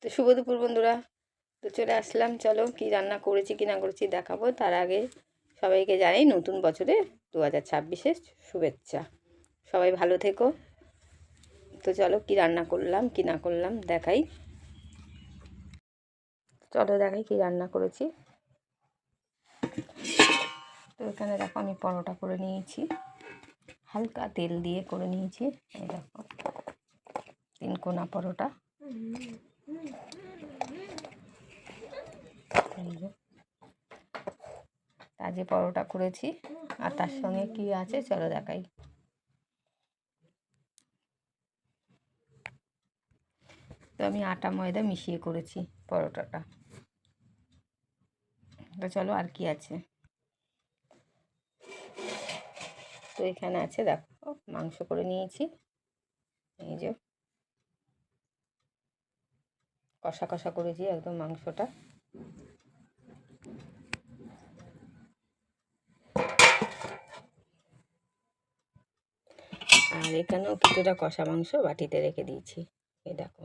তো শুভ দুপুর বন্ধুরা, তো চলে আসলাম। চলো কি রান্না করেছি কি না করেছি দেখাবো। তার আগে সবাইকে জানাই নতুন বছরে 2026-এর শুভেচ্ছা। সবাই ভালো থেকো। তো চলো কি রান্না করলাম কি না করলাম দেখাই। চলো দেখাই কি রান্না করেছি। তো এখানে দেখো আমি পরোটা করে নিয়েছি, হালকা তেল দিয়ে করে নিয়েছি। এই দেখো 3 কোনা পরোটা। আজকে পরোটা করেছি, আর তার সঙ্গে কি আছে চলো দেখাই। তো আমি আটা ময়দা মিশিয়ে করেছি পরোটাটা। তো চলো আর কি আছে। তো এখানে আছে দেখো মাংস করে নিয়েছি, এই যে কষা কষা করেছি একদম মাংসটা। আর এখানেও কিছুটা কষা মাংস বাটিতে রেখে দিয়েছি, এই দেখো।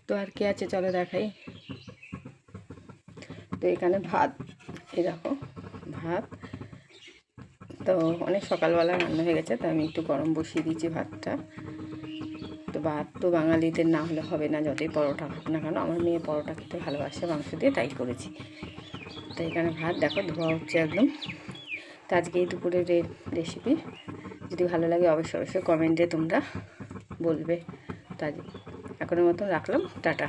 তো আর কি আছে চলো দেখাই। তো এখানে ভাত, এই দেখো ভাত। তো অনেক সকালবেলা রান্না হয়ে গেছে, তো আমি একটু গরম বসিয়ে দিয়েছি ভাতটা। তো ভাত তো বাঙালিদের না হলে হবে না, যতই পরোটা খাক না কেন। আমার মেয়ে পরোটা খেতে ভালোবাসে মাংস দিয়ে, তাই করেছি। তো এখানে ভাত দেখো ধোয়া হচ্ছে একদম। তো আজকে এই দুপুরের রেসিপি যদি ভালো লাগে অবশ্যই কমেন্টে তোমরা বলবে। তো এখনের মতন রাখলাম, টাটা।